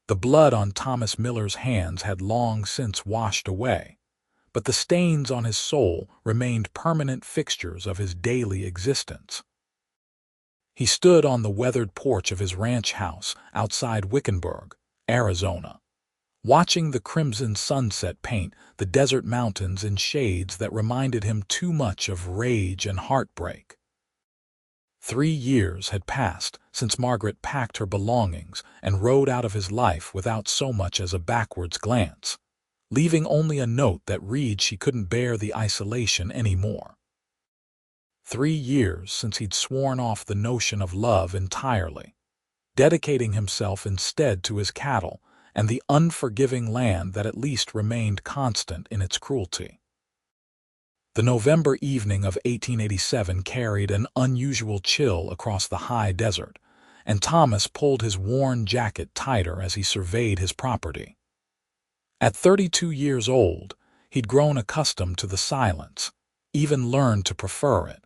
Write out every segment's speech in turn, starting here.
The blood on Thomas Miller's hands had long since washed away, but the stains on his soul remained permanent fixtures of his daily existence. He stood on the weathered porch of his ranch house outside Wickenburg, Arizona, watching the crimson sunset paint the desert mountains in shades that reminded him too much of rage and heartbreak. 3 years had passed since Margaret packed her belongings and rode out of his life without so much as a backwards glance, leaving only a note that read she couldn't bear the isolation anymore. 3 years since he'd sworn off the notion of love entirely, dedicating himself instead to his cattle and the unforgiving land that at least remained constant in its cruelty. The November evening of 1887 carried an unusual chill across the high desert, and Thomas pulled his worn jacket tighter as he surveyed his property. At 32 years old, he'd grown accustomed to the silence, even learned to prefer it.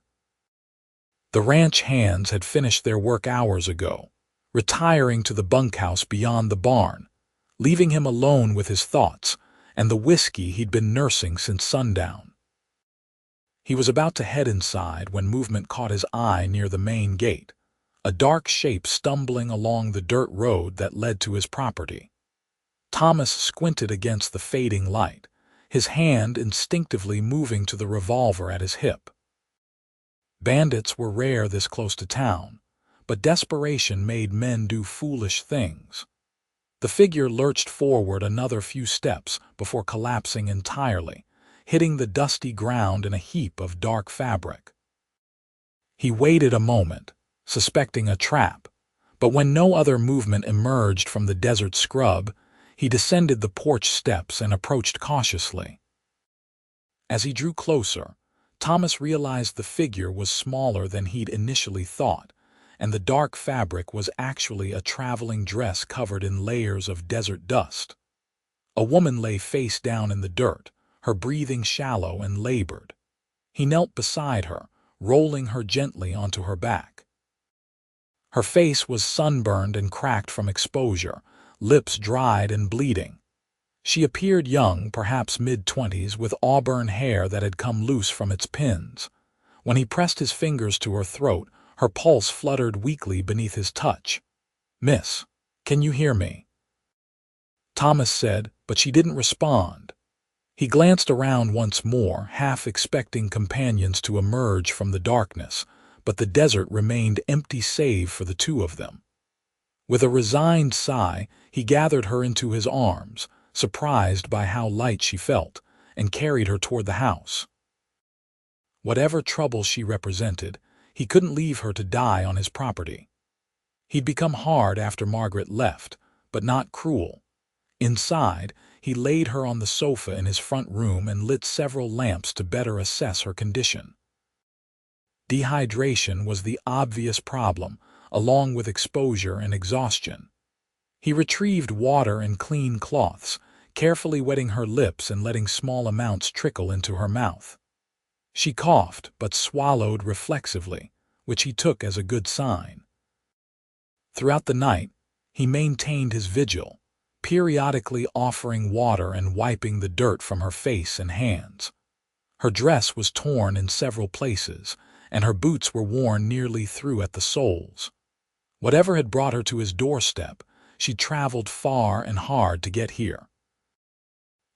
The ranch hands had finished their work hours ago, retiring to the bunkhouse beyond the barn, leaving him alone with his thoughts and the whiskey he'd been nursing since sundown. He was about to head inside when movement caught his eye near the main gate, a dark shape stumbling along the dirt road that led to his property. Thomas squinted against the fading light, his hand instinctively moving to the revolver at his hip. Bandits were rare this close to town, but desperation made men do foolish things. The figure lurched forward another few steps before collapsing entirely, hitting the dusty ground in a heap of dark fabric. He waited a moment, suspecting a trap, but when no other movement emerged from the desert scrub, he descended the porch steps and approached cautiously. As he drew closer, Thomas realized the figure was smaller than he'd initially thought, and the dark fabric was actually a traveling dress covered in layers of desert dust. A woman lay face down in the dirt, her breathing shallow and labored. He knelt beside her, rolling her gently onto her back. Her face was sunburned and cracked from exposure, lips dried and bleeding. She appeared young, perhaps mid-20s, with auburn hair that had come loose from its pins. When he pressed his fingers to her throat, her pulse fluttered weakly beneath his touch. "Miss, can you hear me?" Thomas said, but she didn't respond. He glanced around once more, half expecting companions to emerge from the darkness, but the desert remained empty save for the two of them. With a resigned sigh, he gathered her into his arms, surprised by how light she felt, and carried her toward the house. Whatever trouble she represented, he couldn't leave her to die on his property. He'd become hard after Margaret left, but not cruel. Inside, he laid her on the sofa in his front room and lit several lamps to better assess her condition. Dehydration was the obvious problem, along with exposure and exhaustion. He retrieved water and clean cloths, carefully wetting her lips and letting small amounts trickle into her mouth. She coughed but swallowed reflexively, which he took as a good sign. Throughout the night, he maintained his vigil, periodically offering water and wiping the dirt from her face and hands. Her dress was torn in several places, and her boots were worn nearly through at the soles. Whatever had brought her to his doorstep, she'd traveled far and hard to get here.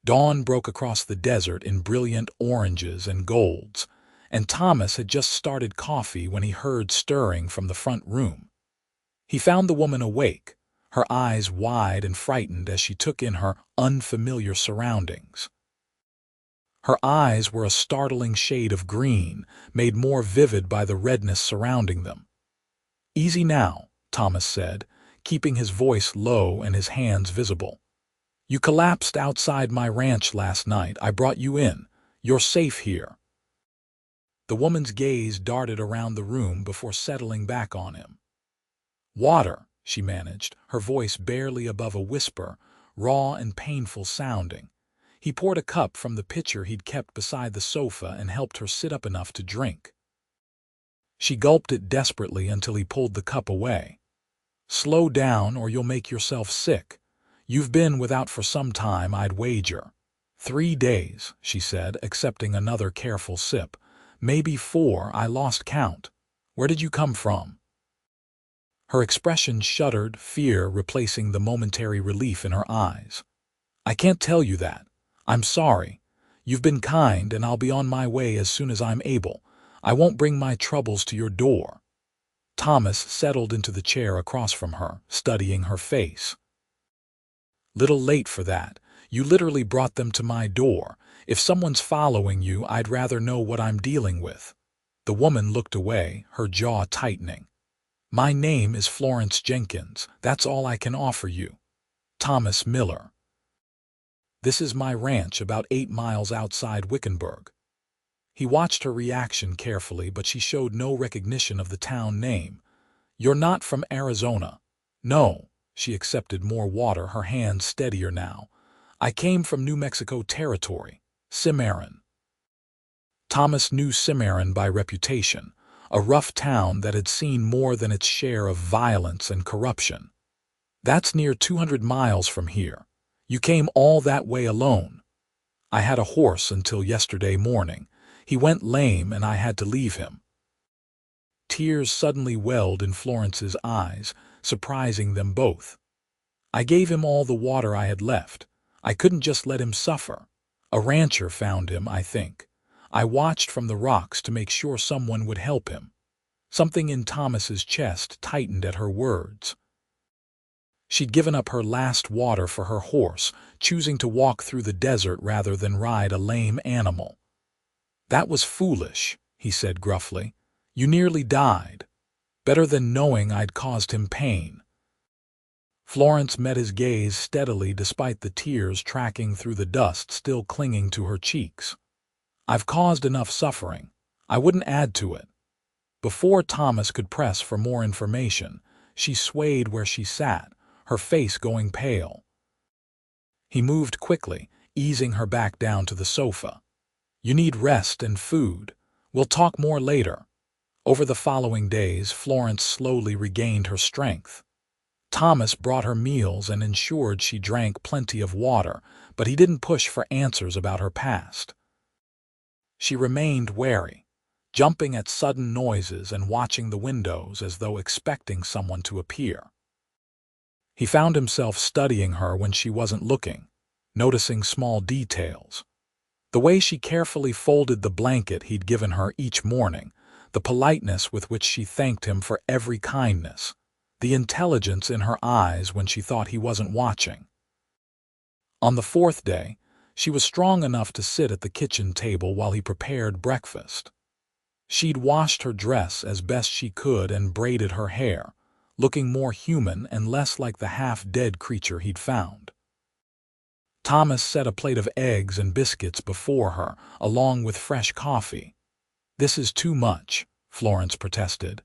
Dawn broke across the desert in brilliant oranges and golds, and Thomas had just started coffee when he heard stirring from the front room. He found the woman awake, her eyes wide and frightened as she took in her unfamiliar surroundings. Her eyes were a startling shade of green, made more vivid by the redness surrounding them. "Easy now," Thomas said, keeping his voice low and his hands visible. "You collapsed outside my ranch last night. I brought you in. You're safe here." The woman's gaze darted around the room before settling back on him. "Water," she managed, her voice barely above a whisper, raw and painful sounding. He poured a cup from the pitcher he'd kept beside the sofa and helped her sit up enough to drink. She gulped it desperately until he pulled the cup away. "Slow down or you'll make yourself sick. You've been without for some time, I'd wager. 3 days, she said, accepting another careful sip. Maybe 4, I lost count. Where did you come from? Her expression shuddered, fear replacing the momentary relief in her eyes. I can't tell you that. I'm sorry. You've been kind, and I'll be on my way as soon as I'm able. I won't bring my troubles to your door. Thomas settled into the chair across from her, studying her face. Little late for that. You literally brought them to my door. If someone's following you, I'd rather know what I'm dealing with. The woman looked away, her jaw tightening. My name is Florence Jenkins. That's all I can offer you. Thomas Miller. This is my ranch about 8 miles outside Wickenburg. He watched her reaction carefully, but she showed no recognition of the town name. You're not from Arizona. No. She accepted more water, her hands steadier now. I came from New Mexico Territory, Cimarron. Thomas knew Cimarron by reputation, a rough town that had seen more than its share of violence and corruption. That's near 200 miles from here. You came all that way alone. I had a horse until yesterday morning. He went lame and I had to leave him. Tears suddenly welled in Florence's eyes, surprising them both. I gave him all the water I had left. I couldn't just let him suffer. A rancher found him, I think. I watched from the rocks to make sure someone would help him. Something in Thomas's chest tightened at her words. She'd given up her last water for her horse, choosing to walk through the desert rather than ride a lame animal. That was foolish, he said gruffly. You nearly died. Better than knowing I'd caused him pain. Florence met his gaze steadily despite the tears tracking through the dust still clinging to her cheeks. I've caused enough suffering. I wouldn't add to it. Before Thomas could press for more information, she swayed where she sat, her face going pale. He moved quickly, easing her back down to the sofa. You need rest and food. We'll talk more later. Over the following days, Florence slowly regained her strength. Thomas brought her meals and ensured she drank plenty of water, but he didn't push for answers about her past. She remained wary, jumping at sudden noises and watching the windows as though expecting someone to appear. He found himself studying her when she wasn't looking, noticing small details. The way she carefully folded the blanket he'd given her each morning, the politeness with which she thanked him for every kindness, the intelligence in her eyes when she thought he wasn't watching. On the 4th day, she was strong enough to sit at the kitchen table while he prepared breakfast. She'd washed her dress as best she could and braided her hair, looking more human and less like the half-dead creature he'd found. Thomas set a plate of eggs and biscuits before her, along with fresh coffee. This is too much, Florence protested.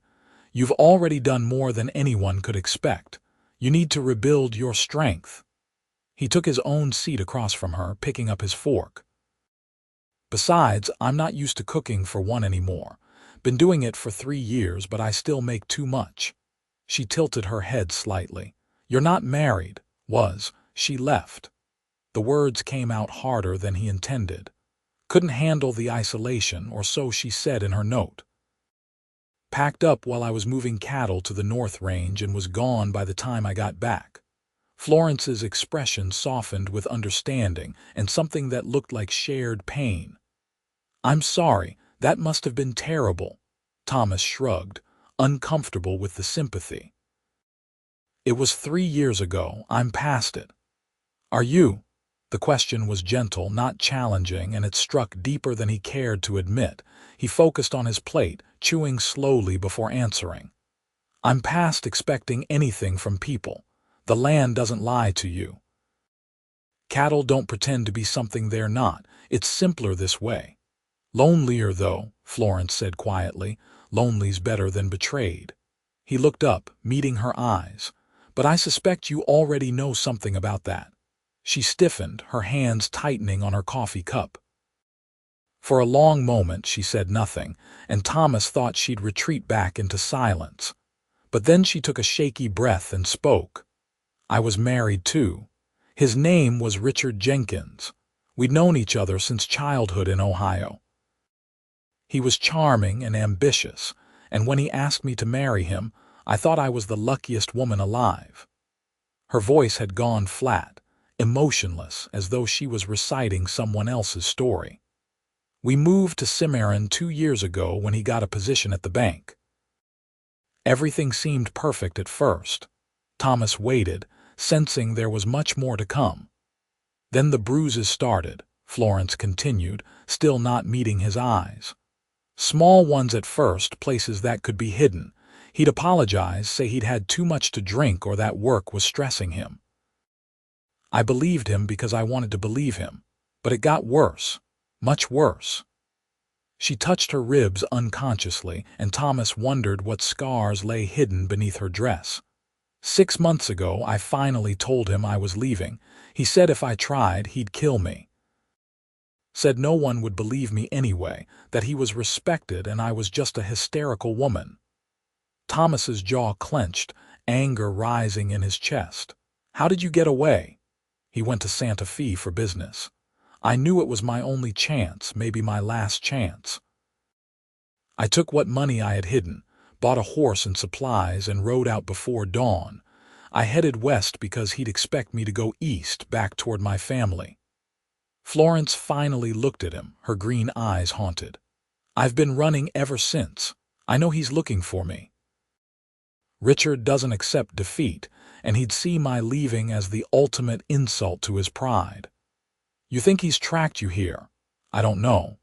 You've already done more than anyone could expect. You need to rebuild your strength. He took his own seat across from her, picking up his fork. Besides, I'm not used to cooking for one anymore. Been doing it for 3 years, but I still make too much. She tilted her head slightly. You're not married, was. She left. The words came out harder than he intended. Couldn't handle the isolation, or so she said in her note. Packed up while I was moving cattle to the North Range and was gone by the time I got back. Florence's expression softened with understanding and something that looked like shared pain. I'm sorry, that must have been terrible. Thomas shrugged, uncomfortable with the sympathy. It was 3 years ago. I'm past it. Are you? The question was gentle, not challenging, and it struck deeper than he cared to admit. He focused on his plate, chewing slowly before answering. I'm past expecting anything from people. The land doesn't lie to you. Cattle don't pretend to be something they're not. It's simpler this way. Lonelier, though, Florence said quietly. Lonely's better than betrayed. He looked up, meeting her eyes. But I suspect you already know something about that. She stiffened, her hands tightening on her coffee cup. For a long moment she said nothing, and Thomas thought she'd retreat back into silence. But then she took a shaky breath and spoke. I was married too. His name was Richard Jenkins. We'd known each other since childhood in Ohio. He was charming and ambitious, and when he asked me to marry him, I thought I was the luckiest woman alive. Her voice had gone flat, emotionless, as though she was reciting someone else's story. We moved to Cimarron 2 years ago when he got a position at the bank. Everything seemed perfect at first. Thomas waited, sensing there was much more to come. Then the bruises started, Florence continued, still not meeting his eyes. Small ones at first, places that could be hidden. He'd apologize, say he'd had too much to drink or that work was stressing him. I believed him because I wanted to believe him, but it got worse, much worse. She touched her ribs unconsciously, and Thomas wondered what scars lay hidden beneath her dress. 6 months ago, I finally told him I was leaving. He said if I tried, he'd kill me. Said no one would believe me anyway, that he was respected and I was just a hysterical woman. Thomas's jaw clenched, anger rising in his chest. How did you get away? He went to Santa Fe for business. I knew it was my only chance, maybe my last chance. I took what money I had hidden, bought a horse and supplies, and rode out before dawn. I headed west because he'd expect me to go east, back toward my family. Florence finally looked at him, her green eyes haunted. I've been running ever since. I know he's looking for me. Richard doesn't accept defeat, and he'd see my leaving as the ultimate insult to his pride. You think he's tracked you here? I don't know.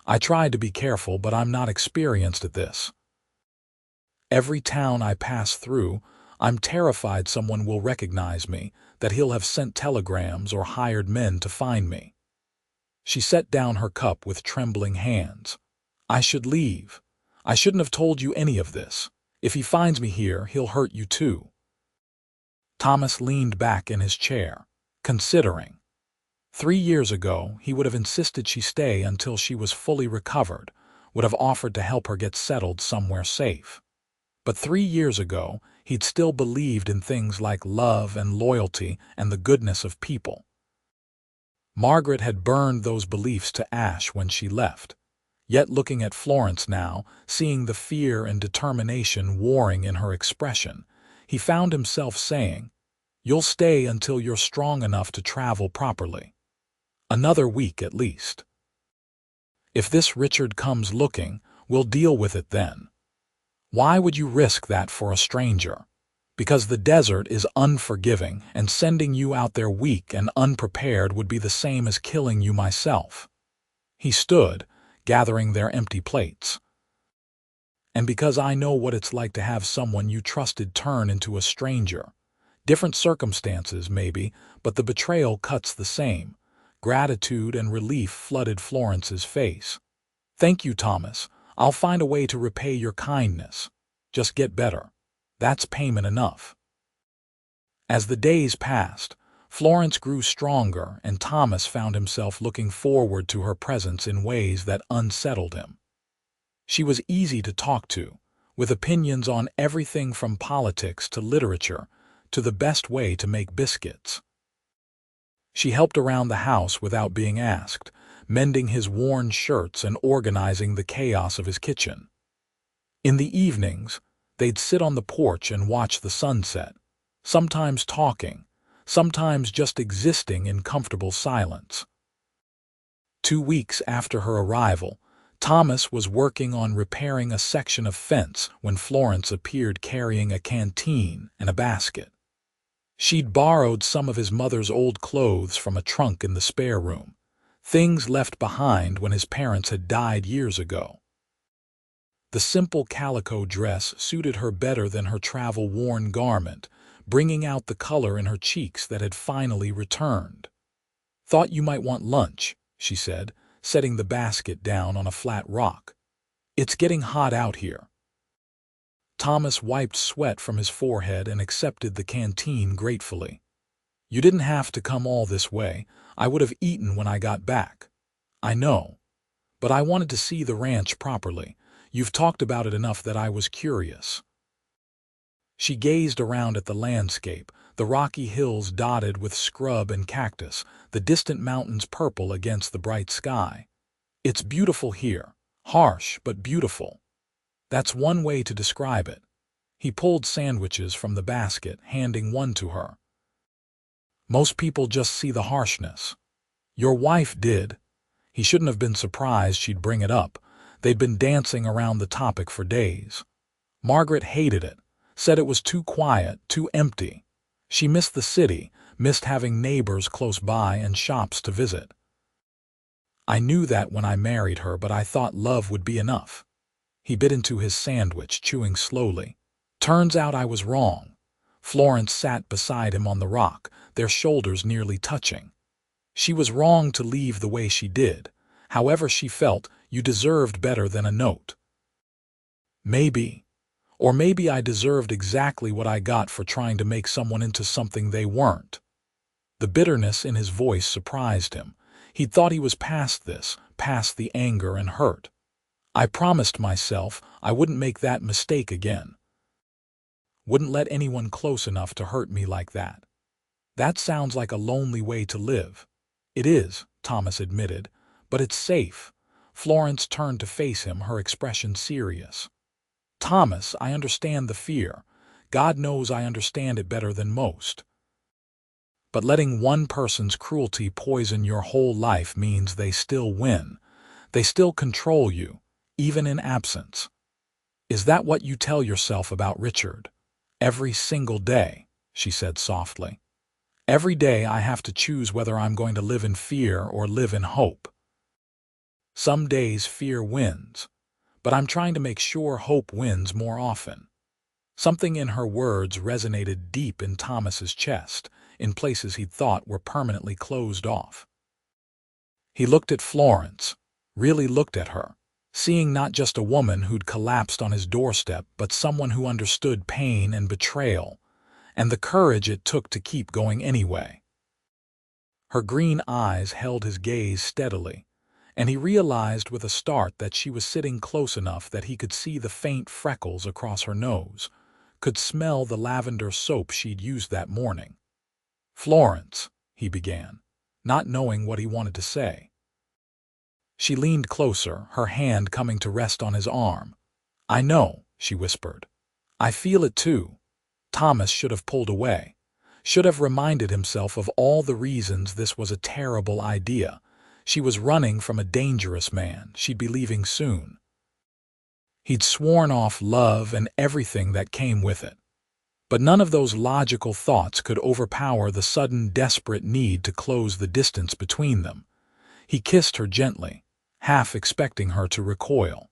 I tried to be careful, but I'm not experienced at this. Every town I pass through, I'm terrified someone will recognize me, that he'll have sent telegrams or hired men to find me. She set down her cup with trembling hands. I should leave. I shouldn't have told you any of this. If he finds me here, he'll hurt you too. Thomas leaned back in his chair, considering. 3 years ago, he would have insisted she stay until she was fully recovered, would have offered to help her get settled somewhere safe. But 3 years ago, he'd still believed in things like love and loyalty and the goodness of people. Margaret had burned those beliefs to ash when she left. Yet looking at Florence now, seeing the fear and determination warring in her expression, he found himself saying, "You'll stay until you're strong enough to travel properly. Another week at least. If this Richard comes looking, we'll deal with it then. Why would you risk that for a stranger? Because the desert is unforgiving, and sending you out there weak and unprepared would be the same as killing you myself." He stood, gathering their empty plates. "And because I know what it's like to have someone you trusted turn into a stranger. Different circumstances, maybe, but the betrayal cuts the same." Gratitude and relief flooded Florence's face. "Thank you, Thomas. I'll find a way to repay your kindness. Just get better. That's payment enough." As the days passed, Florence grew stronger, and Thomas found himself looking forward to her presence in ways that unsettled him. She was easy to talk to, with opinions on everything from politics to literature to the best way to make biscuits. She helped around the house without being asked, mending his worn shirts and organizing the chaos of his kitchen. In the evenings, they'd sit on the porch and watch the sunset, sometimes talking, sometimes just existing in comfortable silence. 2 weeks after her arrival, Thomas was working on repairing a section of fence when Florence appeared carrying a canteen and a basket. She'd borrowed some of his mother's old clothes from a trunk in the spare room, things left behind when his parents had died years ago. The simple calico dress suited her better than her travel-worn garment, bringing out the color in her cheeks that had finally returned. "Thought you might want lunch," she said, setting the basket down on a flat rock. "It's getting hot out here." Thomas wiped sweat from his forehead and accepted the canteen gratefully. "You didn't have to come all this way. I would have eaten when I got back." "I know. But I wanted to see the ranch properly. You've talked about it enough that I was curious." She gazed around at the landscape, the rocky hills dotted with scrub and cactus, the distant mountains purple against the bright sky. It's beautiful here, harsh but beautiful. That's one way to describe it. He pulled sandwiches from the basket, handing one to her. Most people just see the harshness. Your wife did. He shouldn't have been surprised she'd bring it up. They'd been dancing around the topic for days. Margaret hated it, said it was too quiet, too empty. She missed the city, missed having neighbors close by and shops to visit. I knew that when I married her, but I thought love would be enough. He bit into his sandwich, chewing slowly. Turns out I was wrong. Florence sat beside him on the rock, their shoulders nearly touching. She was wrong to leave the way she did. However she felt, you deserved better than a note. Maybe. Or maybe I deserved exactly what I got for trying to make someone into something they weren't. The bitterness in his voice surprised him. He'd thought he was past this, past the anger and hurt. I promised myself I wouldn't make that mistake again. Wouldn't let anyone close enough to hurt me like that. That sounds like a lonely way to live. It is, Thomas admitted, but it's safe. Florence turned to face him, her expression serious. Thomas, I understand the fear. God knows I understand it better than most. But letting one person's cruelty poison your whole life means they still win. They still control you, even in absence. Is that what you tell yourself about Richard? Every single day, she said softly. Every day I have to choose whether I'm going to live in fear or live in hope. Some days fear wins, but I'm trying to make sure hope wins more often. Something in her words resonated deep in Thomas's chest, in places he'd thought were permanently closed off. He looked at Florence, really looked at her, seeing not just a woman who'd collapsed on his doorstep, but someone who understood pain and betrayal, and the courage it took to keep going anyway. Her green eyes held his gaze steadily, and he realized with a start that she was sitting close enough that he could see the faint freckles across her nose, could smell the lavender soap she'd used that morning. Florence, he began, not knowing what he wanted to say. She leaned closer, her hand coming to rest on his arm. I know, she whispered. I feel it too. Thomas should have pulled away, should have reminded himself of all the reasons this was a terrible idea. She was running from a dangerous man. She'd be leaving soon. He'd sworn off love and everything that came with it. But none of those logical thoughts could overpower the sudden, desperate need to close the distance between them. He kissed her gently, half expecting her to recoil.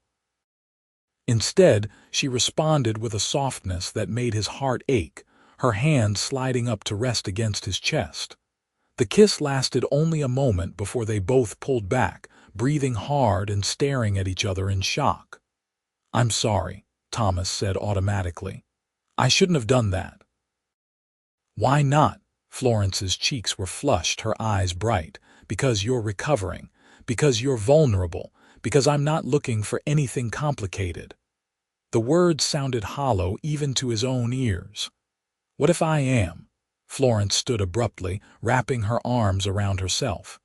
Instead, she responded with a softness that made his heart ache, her hand sliding up to rest against his chest. The kiss lasted only a moment before they both pulled back, breathing hard and staring at each other in shock. I'm sorry, Thomas said automatically. I shouldn't have done that. Why not? Florence's cheeks were flushed, her eyes bright. Because you're recovering, because you're vulnerable, because I'm not looking for anything complicated. The words sounded hollow even to his own ears. What if I am? Florence stood abruptly, wrapping her arms around herself.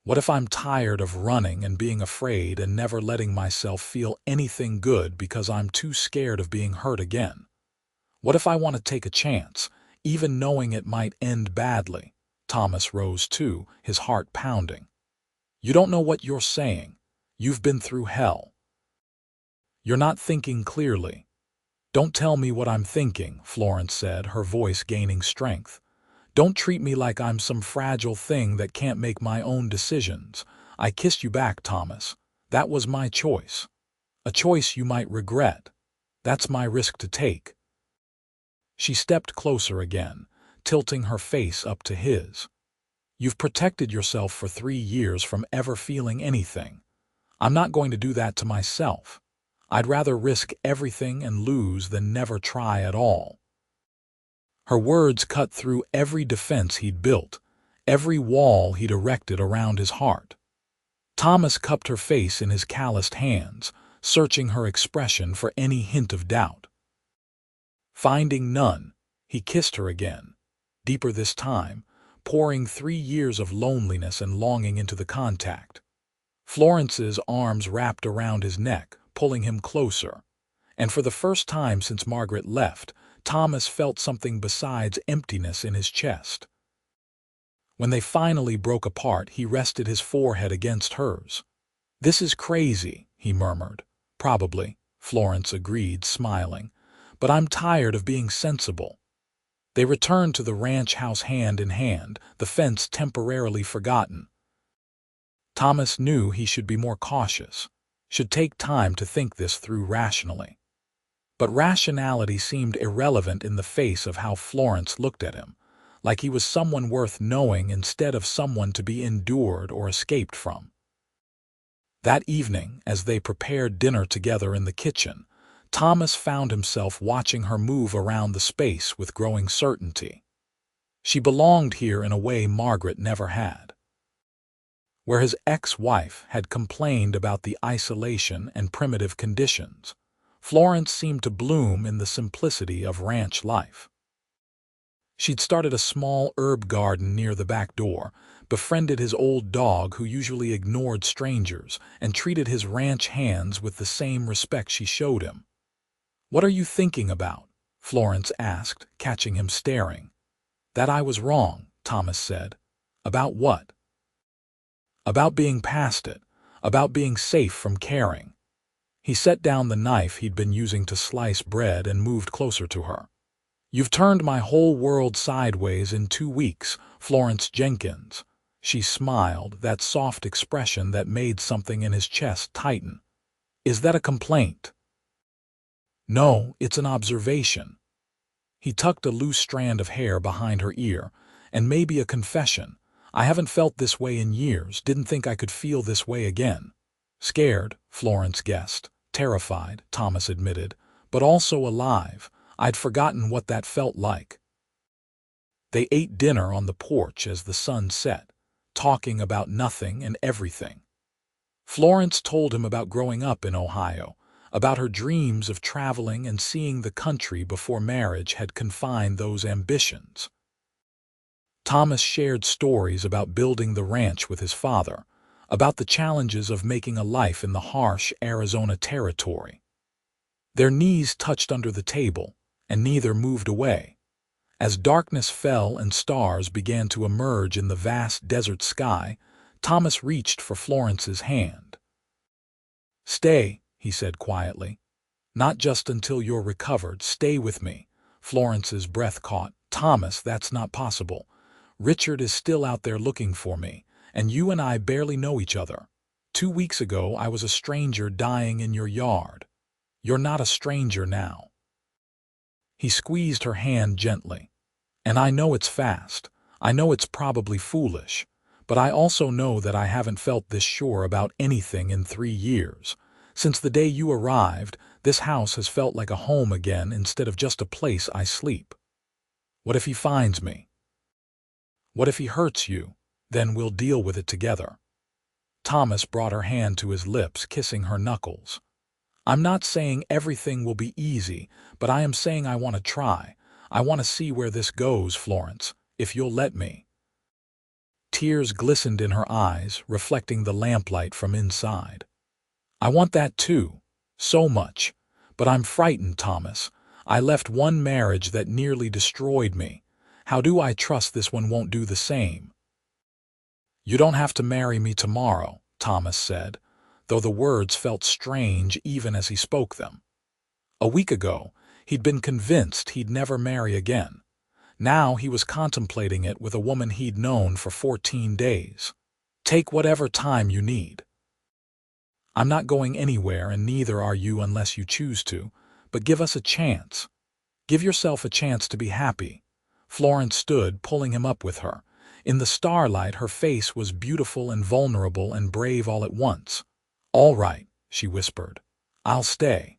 What if I'm tired of running and being afraid and never letting myself feel anything good because I'm too scared of being hurt again? What if I want to take a chance, even knowing it might end badly? Thomas rose too, his heart pounding. You don't know what you're saying. You've been through hell. You're not thinking clearly. Don't tell me what I'm thinking, Florence said, her voice gaining strength. Don't treat me like I'm some fragile thing that can't make my own decisions. I kissed you back, Thomas. That was my choice. A choice you might regret. That's my risk to take. She stepped closer again, tilting her face up to his. You've protected yourself for 3 years from ever feeling anything. I'm not going to do that to myself. I'd rather risk everything and lose than never try at all. Her words cut through every defense he'd built, every wall he'd erected around his heart. Thomas cupped her face in his calloused hands, searching her expression for any hint of doubt. Finding none, He kissed her again, deeper this time, pouring 3 years of loneliness and longing into the contact. Florence's arms wrapped around his neck, pulling him closer. And for the first time since Margaret left, Thomas felt something besides emptiness in his chest. When they finally broke apart, he rested his forehead against hers. "This is crazy," he murmured. "Probably," Florence agreed, smiling. "But I'm tired of being sensible." They returned to the ranch house hand in hand, the fence temporarily forgotten. Thomas knew he should be more cautious, should take time to think this through rationally. But rationality seemed irrelevant in the face of how Florence looked at him, like he was someone worth knowing instead of someone to be endured or escaped from. That evening, as they prepared dinner together in the kitchen, Thomas found himself watching her move around the space with growing certainty. She belonged here in a way Margaret never had. Where his ex-wife had complained about the isolation and primitive conditions, Florence seemed to bloom in the simplicity of ranch life. She'd started a small herb garden near the back door, befriended his old dog who usually ignored strangers, and treated his ranch hands with the same respect she showed him. "What are you thinking about?" Florence asked, catching him staring. "That I was wrong," Thomas said. "About what?" "About being past it, about being safe from caring." He set down the knife he'd been using to slice bread and moved closer to her. "You've turned my whole world sideways in 2 weeks, Florence Jenkins." She smiled, that soft expression that made something in his chest tighten. "Is that a complaint?" "No, it's an observation." He tucked a loose strand of hair behind her ear. "And maybe a confession. I haven't felt this way in years, didn't think I could feel this way again." "Scared," Florence guessed. "Terrified," Thomas admitted. "But also alive. I'd forgotten what that felt like." They ate dinner on the porch as the sun set, talking about nothing and everything. Florence told him about growing up in Ohio, about her dreams of traveling and seeing the country before marriage had confined those ambitions. Thomas shared stories about building the ranch with his father, about the challenges of making a life in the harsh Arizona territory. Their knees touched under the table, and neither moved away. As darkness fell and stars began to emerge in the vast desert sky, Thomas reached for Florence's hand. "Stay," he said quietly. "Not just until you're recovered. Stay with me." Florence's breath caught. "Thomas, that's not possible. Richard is still out there looking for me, and you and I barely know each other. 2 weeks ago I was a stranger dying in your yard. You're not a stranger now." He squeezed her hand gently. "And I know it's fast. I know it's probably foolish. But I also know that I haven't felt this sure about anything in 3 years. Since the day you arrived, this house has felt like a home again instead of just a place I sleep. What if he finds me? What if he hurts you? Then we'll deal with it together." Thomas brought her hand to his lips, kissing her knuckles. "I'm not saying everything will be easy, but I am saying I want to try. I want to see where this goes, Florence, if you'll let me." Tears glistened in her eyes, reflecting the lamplight from inside. "I want that too, so much. But I'm frightened, Thomas. I left one marriage that nearly destroyed me. How do I trust this one won't do the same?" "You don't have to marry me tomorrow," Thomas said, though the words felt strange even as he spoke them. A week ago, he'd been convinced he'd never marry again. Now he was contemplating it with a woman he'd known for 14 days. "Take whatever time you need. I'm not going anywhere, and neither are you unless you choose to, but give us a chance. Give yourself a chance to be happy." Florence stood, pulling him up with her. In the starlight, her face was beautiful and vulnerable and brave all at once. "All right," she whispered. "I'll stay.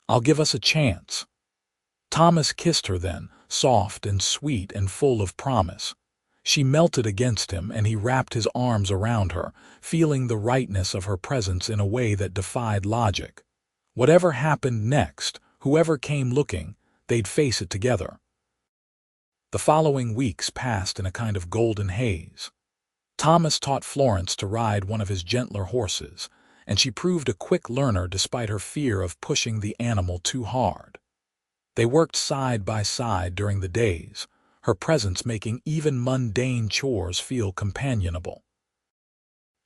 I'll give us a chance." Thomas kissed her then, soft and sweet and full of promise. She melted against him, and he wrapped his arms around her, feeling the rightness of her presence in a way that defied logic. Whatever happened next, whoever came looking, they'd face it together. The following weeks passed in a kind of golden haze. Thomas taught Florence to ride one of his gentler horses, and she proved a quick learner despite her fear of pushing the animal too hard. They worked side by side during the days, her presence making even mundane chores feel companionable.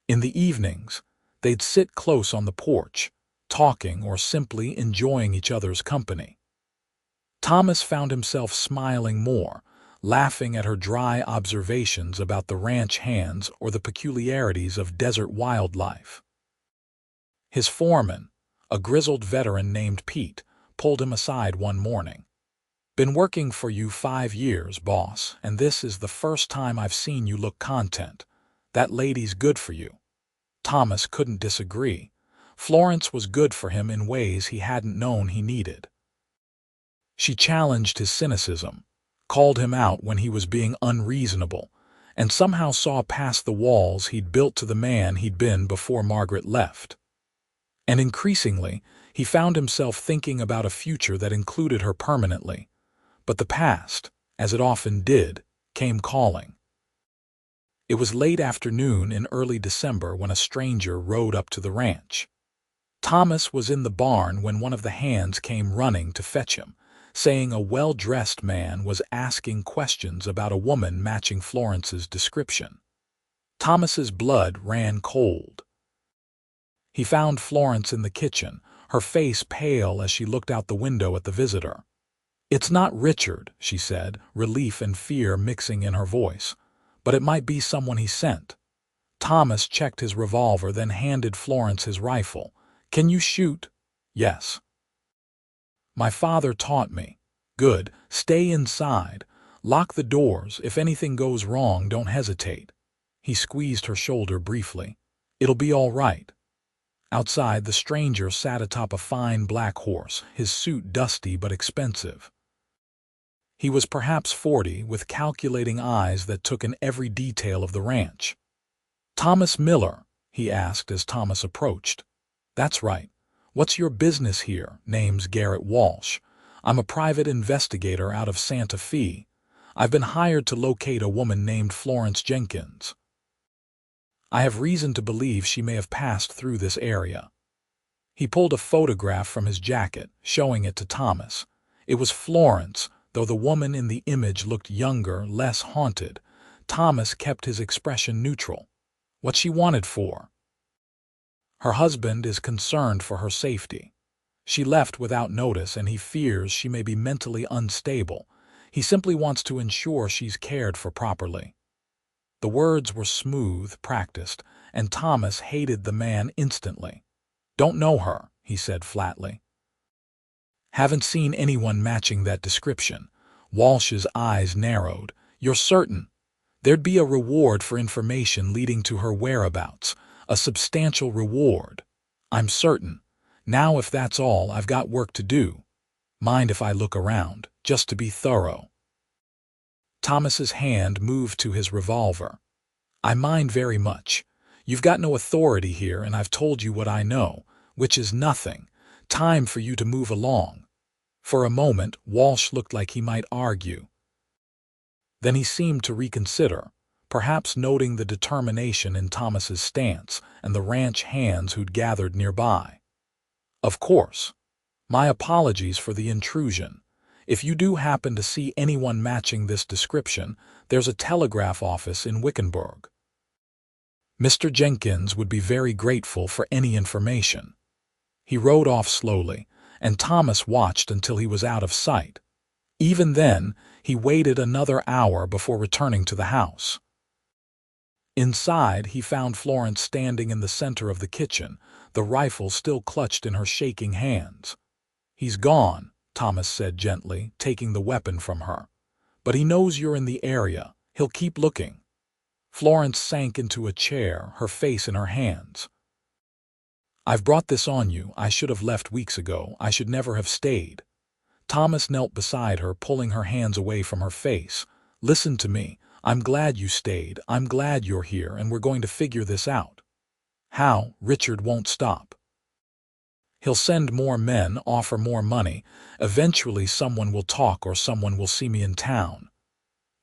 In the evenings, they'd sit close on the porch, talking or simply enjoying each other's company. Thomas found himself smiling more, laughing at her dry observations about the ranch hands or the peculiarities of desert wildlife. His foreman, a grizzled veteran named Pete, pulled him aside one morning. "Been working for you 5 years, boss, and this is the first time I've seen you look content. That lady's good for you." Thomas couldn't disagree. Florence was good for him in ways he hadn't known he needed. She challenged his cynicism, called him out when he was being unreasonable, and somehow saw past the walls he'd built to the man he'd been before Margaret left. And increasingly, he found himself thinking about a future that included her permanently. But the past, as it often did, came calling. It was late afternoon in early December when a stranger rode up to the ranch. Thomas was in the barn when one of the hands came running to fetch him, saying a well-dressed man was asking questions about a woman matching Florence's description. Thomas's blood ran cold. He found Florence in the kitchen, her face pale as she looked out the window at the visitor. "It's not Richard," she said, relief and fear mixing in her voice, "but it might be someone he sent." Thomas checked his revolver, then handed Florence his rifle. "Can you shoot?" "Yes." "My father taught me." "Good. Stay inside. Lock the doors. If anything goes wrong, don't hesitate." He squeezed her shoulder briefly. "It'll be all right." Outside, the stranger sat atop a fine black horse, his suit dusty but expensive. He was perhaps 40, with calculating eyes that took in every detail of the ranch. "Thomas Miller?" he asked as Thomas approached. "That's right. What's your business here?" "Name's Garrett Walsh. I'm a private investigator out of Santa Fe. I've been hired to locate a woman named Florence Jenkins. I have reason to believe she may have passed through this area." He pulled a photograph from his jacket, showing it to Thomas. It was Florence, though the woman in the image looked younger, less haunted. Thomas kept his expression neutral. "What she wanted for?" "Her husband is concerned for her safety. She left without notice and he fears she may be mentally unstable. He simply wants to ensure she's cared for properly." The words were smooth, practiced, and Thomas hated the man instantly. "Don't know her," he said flatly. "Haven't seen anyone matching that description." Walsh's eyes narrowed. "You're certain?" "There'd be a reward for information leading to her whereabouts. A substantial reward." "I'm certain. Now if that's all, I've got work to do. Mind if I look around, just to be thorough?" Thomas's hand moved to his revolver. "I mind very much. You've got no authority here and I've told you what I know, which is nothing. Time for you to move along." For a moment, Walsh looked like he might argue. Then he seemed to reconsider, perhaps noting the determination in Thomas's stance and the ranch hands who'd gathered nearby. "Of course. My apologies for the intrusion. If you do happen to see anyone matching this description, there's a telegraph office in Wickenburg. Mr. Jenkins would be very grateful for any information." He rode off slowly, and Thomas watched until he was out of sight. Even then, he waited another hour before returning to the house. Inside, he found Florence standing in the center of the kitchen, the rifle still clutched in her shaking hands. "He's gone," Thomas said gently, taking the weapon from her. "But he knows you're in the area. He'll keep looking." Florence sank into a chair, her face in her hands. "I've brought this on you. I should have left weeks ago. I should never have stayed." Thomas knelt beside her, pulling her hands away from her face. "Listen to me. I'm glad you stayed. I'm glad you're here, and we're going to figure this out." "How?" "Richard won't stop. He'll send more men, offer more money. Eventually someone will talk or someone will see me in town."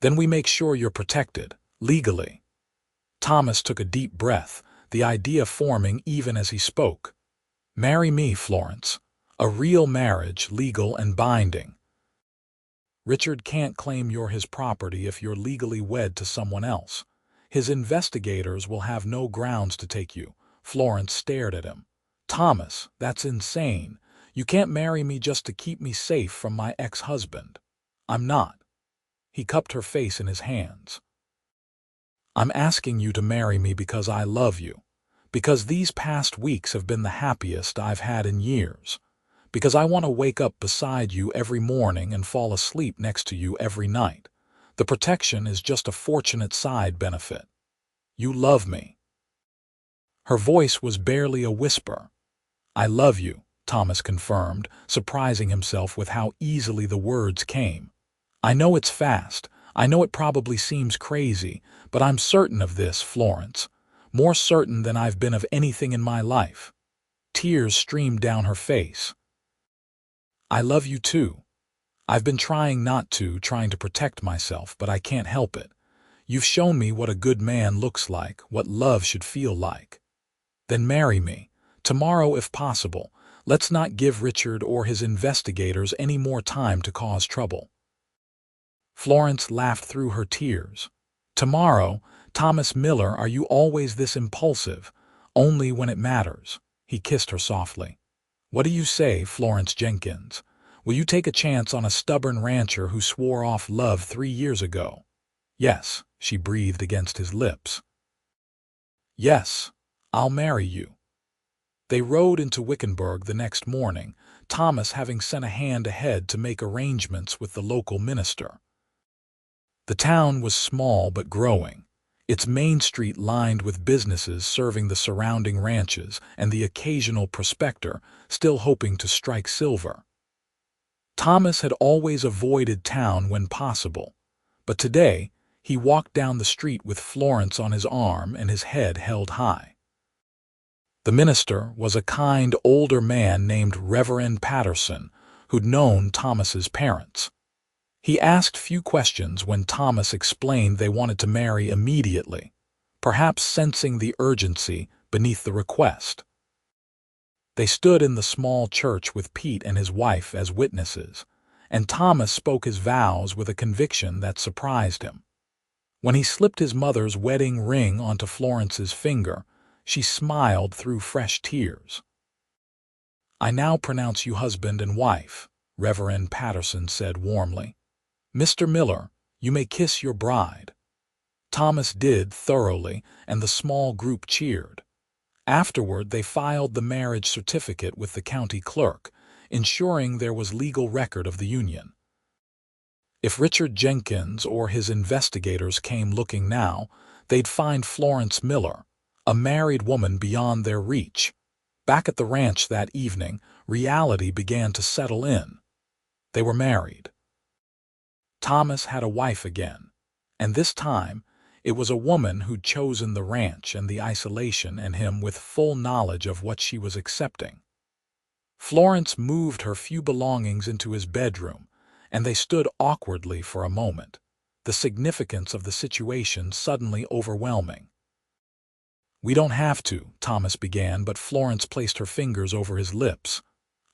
Then we make sure you're protected, legally." Thomas took a deep breath, the idea forming even as he spoke. "Marry me, Florence. A real marriage, legal and binding. Richard can't claim you're his property if you're legally wed to someone else. His investigators will have no grounds to take you." Florence stared at him. "Thomas, that's insane. You can't marry me just to keep me safe from my ex-husband." "I'm not." He cupped her face in his hands. "I'm asking you to marry me because I love you. Because these past weeks have been the happiest I've had in years. Because I want to wake up beside you every morning and fall asleep next to you every night. The protection is just a fortunate side benefit. You love me." Her voice was barely a whisper. "I love you," Thomas confirmed, surprising himself with how easily the words came. "I know it's fast. I know it probably seems crazy, but I'm certain of this, Florence. More certain than I've been of anything in my life." Tears streamed down her face. "I love you too. I've been trying not to, trying to protect myself, but I can't help it. You've shown me what a good man looks like, what love should feel like. Then marry me. Tomorrow if possible. Let's not give Richard or his investigators any more time to cause trouble." Florence laughed through her tears. "Tomorrow? Thomas Miller, are you always this impulsive? Only when it matters." He kissed her softly. "What do you say, Florence Jenkins? Will you take a chance on a stubborn rancher who swore off love 3 years ago?" "Yes," she breathed against his lips. "Yes, I'll marry you." They rode into Wickenburg the next morning, Thomas having sent a hand ahead to make arrangements with the local minister. The town was small but growing, its main street lined with businesses serving the surrounding ranches and the occasional prospector still hoping to strike silver. Thomas had always avoided town when possible, but today he walked down the street with Florence on his arm and his head held high. The minister was a kind older man named Reverend Patterson, who'd known Thomas's parents. He asked few questions when Thomas explained they wanted to marry immediately, perhaps sensing the urgency beneath the request. They stood in the small church with Pete and his wife as witnesses, and Thomas spoke his vows with a conviction that surprised him. When he slipped his mother's wedding ring onto Florence's finger, she smiled through fresh tears. "I now pronounce you husband and wife," Reverend Patterson said warmly. "Mr. Miller, you may kiss your bride." Thomas did thoroughly, and the small group cheered. Afterward, they filed the marriage certificate with the county clerk, ensuring there was legal record of the union. If Richard Jenkins or his investigators came looking now, they'd find Florence Miller, a married woman beyond their reach. Back at the ranch that evening, reality began to settle in. They were married. Thomas had a wife again, and this time it was a woman who'd chosen the ranch and the isolation and him with full knowledge of what she was accepting. Florence moved her few belongings into his bedroom, and they stood awkwardly for a moment, the significance of the situation suddenly overwhelming. "We don't have to," Thomas began, but Florence placed her fingers over his lips.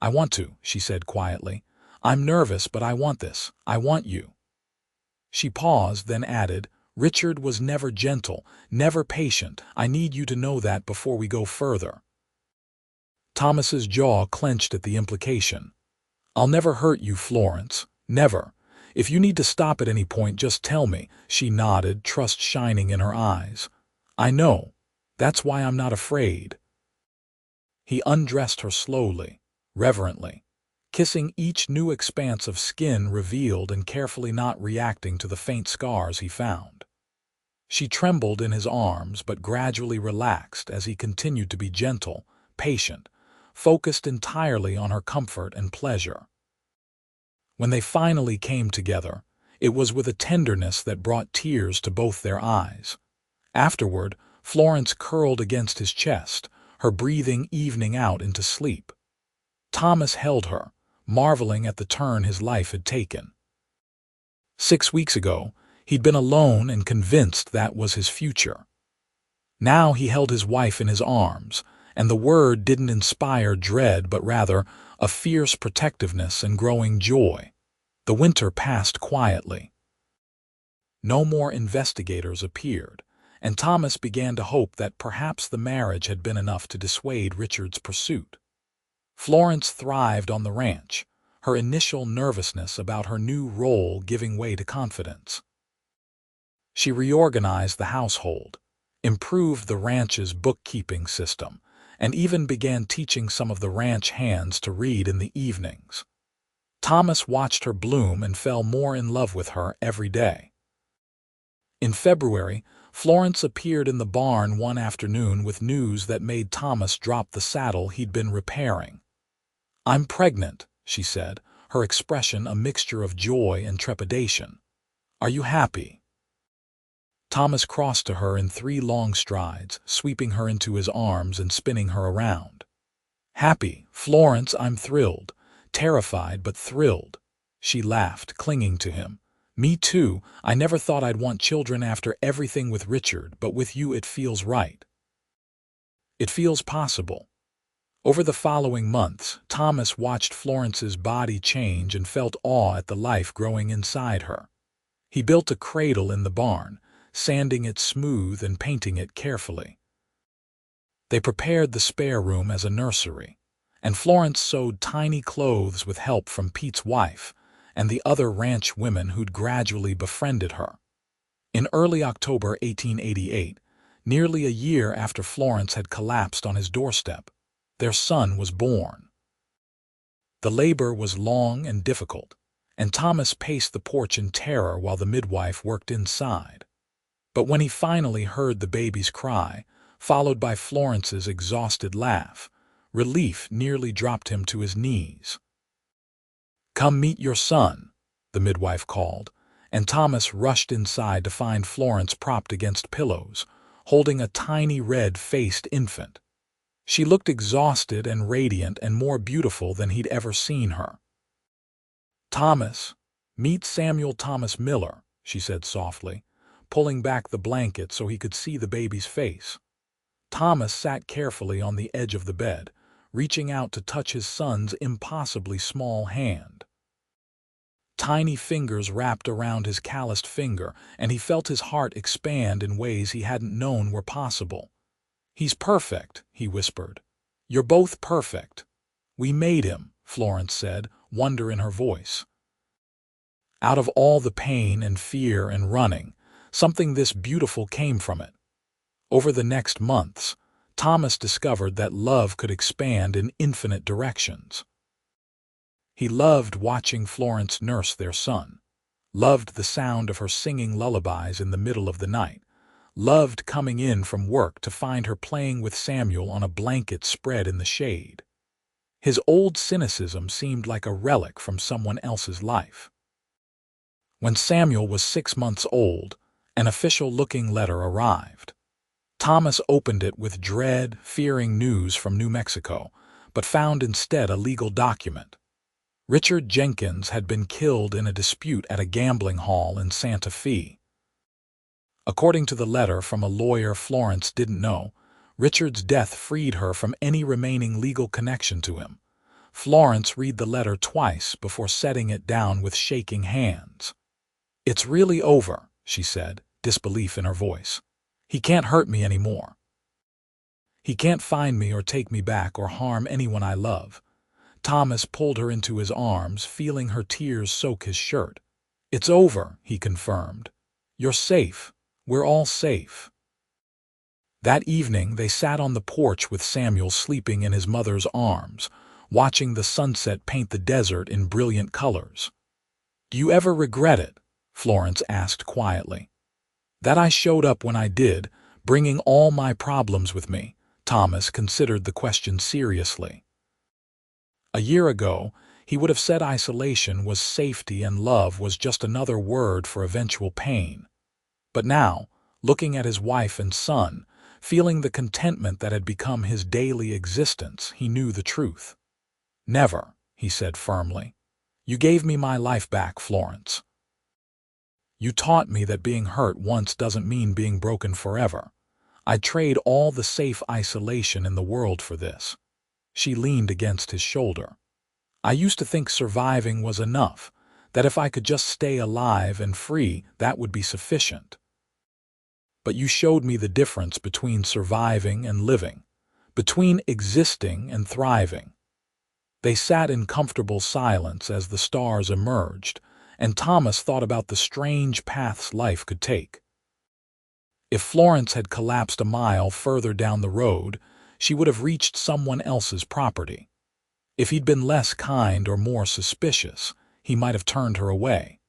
"I want to," she said quietly. "I'm nervous, but I want this. I want you." She paused, then added, "Richard was never gentle, never patient. I need you to know that before we go further." Thomas's jaw clenched at the implication. "I'll never hurt you, Florence. Never. If you need to stop at any point, just tell me," she nodded, trust shining in her eyes. "I know. That's why I'm not afraid." He undressed her slowly, reverently, kissing each new expanse of skin revealed and carefully not reacting to the faint scars he found. She trembled in his arms but gradually relaxed as he continued to be gentle, patient, focused entirely on her comfort and pleasure. When they finally came together, it was with a tenderness that brought tears to both their eyes. Afterward, Florence curled against his chest, her breathing evening out into sleep. Thomas held her, marveling at the turn his life had taken. 6 weeks ago, He'd been alone and convinced that was his future. Now he held his wife in his arms, and the word didn't inspire dread but rather a fierce protectiveness and growing joy. The winter passed quietly. No more investigators appeared, and Thomas began to hope that perhaps the marriage had been enough to dissuade Richard's pursuit. Florence thrived on the ranch, her initial nervousness about her new role giving way to confidence. She reorganized the household, improved the ranch's bookkeeping system, and even began teaching some of the ranch hands to read in the evenings. Thomas watched her bloom and fell more in love with her every day. In February, Florence appeared in the barn one afternoon with news that made Thomas drop the saddle he'd been repairing. "I'm pregnant," she said, her expression a mixture of joy and trepidation. "Are you happy?" Thomas crossed to her in 3 long strides, sweeping her into his arms and spinning her around. "Happy, Florence, I'm thrilled. Terrified but thrilled." She laughed, clinging to him. "Me too. I never thought I'd want children after everything with Richard, but with you it feels right. It feels possible." Over the following months, Thomas watched Florence's body change and felt awe at the life growing inside her. He built a cradle in the barn, sanding it smooth and painting it carefully. They prepared the spare room as a nursery, and Florence sewed tiny clothes with help from Pete's wife and the other ranch women who'd gradually befriended her. In early October 1888, nearly a year after Florence had collapsed on his doorstep, their son was born. The labor was long and difficult, and Thomas paced the porch in terror while the midwife worked inside. But when he finally heard the baby's cry, followed by Florence's exhausted laugh, relief nearly dropped him to his knees. "Come meet your son," the midwife called, and Thomas rushed inside to find Florence propped against pillows, holding a tiny red-faced infant. She looked exhausted and radiant and more beautiful than he'd ever seen her. "Thomas, meet Samuel Thomas Miller," she said softly, pulling back the blanket so he could see the baby's face. Thomas sat carefully on the edge of the bed, reaching out to touch his son's impossibly small hand. Tiny fingers wrapped around his calloused finger, and he felt his heart expand in ways he hadn't known were possible. "He's perfect," he whispered. "You're both perfect." "We made him," Florence said, wonder in her voice. Out of all the pain and fear and running, something this beautiful came from it. Over the next months, Thomas discovered that love could expand in infinite directions. He loved watching Florence nurse their son, loved the sound of her singing lullabies in the middle of the night, loved coming in from work to find her playing with Samuel on a blanket spread in the shade. His old cynicism seemed like a relic from someone else's life. When Samuel was 6 months old, an official-looking letter arrived. Thomas opened it with dread, fearing news from New Mexico, but found instead a legal document. Richard Jenkins had been killed in a dispute at a gambling hall in Santa Fe. According to the letter from a lawyer Florence didn't know, Richard's death freed her from any remaining legal connection to him. Florence read the letter twice before setting it down with shaking hands. "It's really over," she said, disbelief in her voice. "He can't hurt me anymore. He can't find me or take me back or harm anyone I love." Thomas pulled her into his arms, feeling her tears soak his shirt. "It's over," he confirmed. "You're safe. We're all safe." That evening they sat on the porch with Samuel sleeping in his mother's arms, watching the sunset paint the desert in brilliant colors. "Do you ever regret it?" Florence asked quietly. "That I showed up when I did, bringing all my problems with me." Thomas considered the question seriously. A year ago, he would have said isolation was safety and love was just another word for eventual pain. But now, looking at his wife and son, feeling the contentment that had become his daily existence, he knew the truth. "Never," he said firmly. "You gave me my life back, Florence." You taught me that being hurt once doesn't mean being broken forever. I'd trade all the safe isolation in the world for this." She leaned against his shoulder. "I used to think surviving was enough, that if I could just stay alive and free, that would be sufficient. But you showed me the difference between surviving and living, between existing and thriving." They sat in comfortable silence as the stars emerged, and Thomas thought about the strange paths life could take. If Florence had collapsed a mile further down the road, she would have reached someone else's property. If he'd been less kind or more suspicious, he might have turned her away.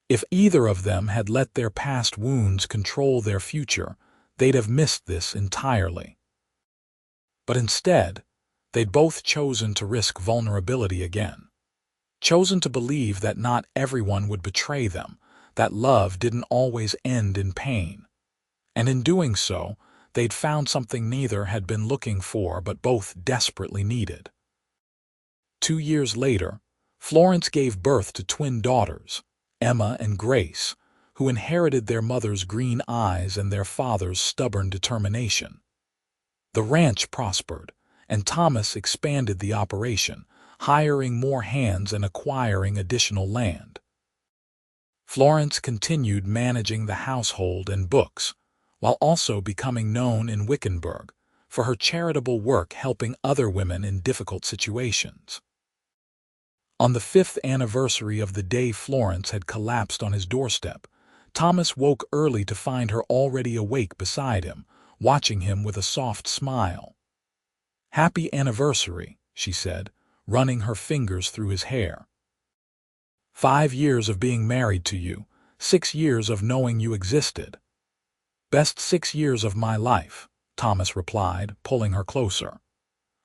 If either of them had let their past wounds control their future, they'd have missed this entirely. But instead, they'd both chosen to risk vulnerability again. Chosen to believe that not everyone would betray them, that love didn't always end in pain. And in doing so, they'd found something neither had been looking for but both desperately needed. 2 years later, Florence gave birth to twin daughters, Emma and Grace, who inherited their mother's green eyes and their father's stubborn determination. The ranch prospered, and Thomas expanded the operation, hiring more hands and acquiring additional land. Florence continued managing the household and books, while also becoming known in Wickenburg for her charitable work helping other women in difficult situations. On the 5th anniversary of the day Florence had collapsed on his doorstep, Thomas woke early to find her already awake beside him, watching him with a soft smile. "Happy anniversary," she said, running her fingers through his hair. "5 years of being married to you, 6 years of knowing you existed." "Best 6 years of my life," Thomas replied, pulling her closer.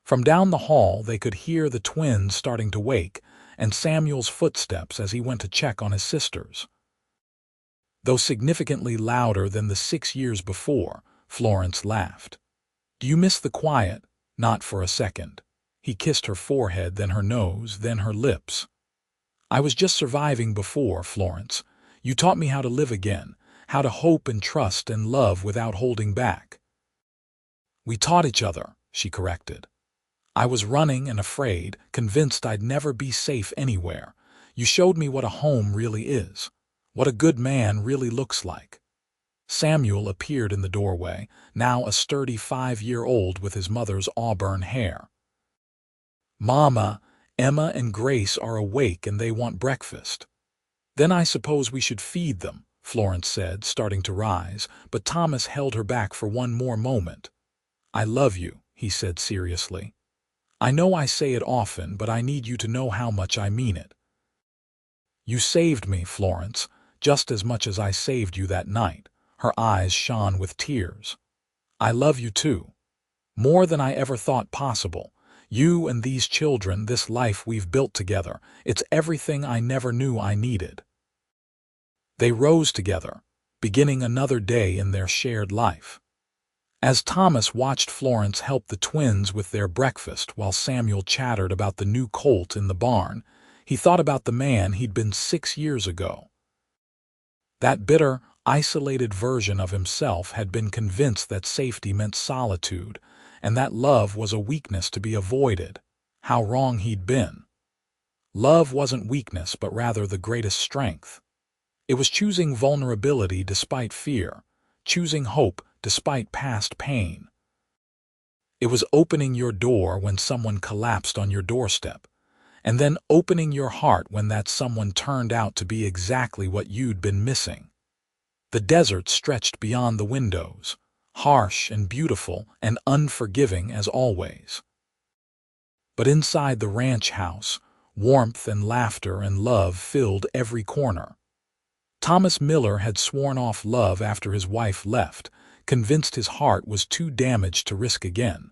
From down the hall they could hear the twins starting to wake, and Samuel's footsteps as he went to check on his sisters. Though significantly louder than the 6 years before, Florence laughed. "Do you miss the quiet?" "Not for a second." He kissed her forehead, then her nose, then her lips. "I was just surviving before, Florence. You taught me how to live again, how to hope and trust and love without holding back." "We taught each other," she corrected. "I was running and afraid, convinced I'd never be safe anywhere. You showed me what a home really is, what a good man really looks like." Samuel appeared in the doorway, now a sturdy 5-year-old with his mother's auburn hair. "Mama, Emma and Grace are awake and they want breakfast." "Then I suppose we should feed them," Florence said, starting to rise, but Thomas held her back for one more moment. "I love you," he said seriously. "I know I say it often, but I need you to know how much I mean it. You saved me, Florence, just as much as I saved you that night." Her eyes shone with tears. "I love you too. More than I ever thought possible. You and these children, this life we've built together, it's everything I never knew I needed." They rose together, beginning another day in their shared life. As Thomas watched Florence help the twins with their breakfast while Samuel chattered about the new colt in the barn, he thought about the man he'd been 6 years ago. That bitter, isolated version of himself had been convinced that safety meant solitude, and that love was a weakness to be avoided. How wrong he'd been. Love wasn't weakness, but rather the greatest strength. It was choosing vulnerability despite fear, choosing hope despite past pain. It was opening your door when someone collapsed on your doorstep, and then opening your heart when that someone turned out to be exactly what you'd been missing. The desert stretched beyond the windows, harsh and beautiful and unforgiving as always. But inside the ranch house, warmth and laughter and love filled every corner. Thomas Miller had sworn off love after his wife left, convinced his heart was too damaged to risk again.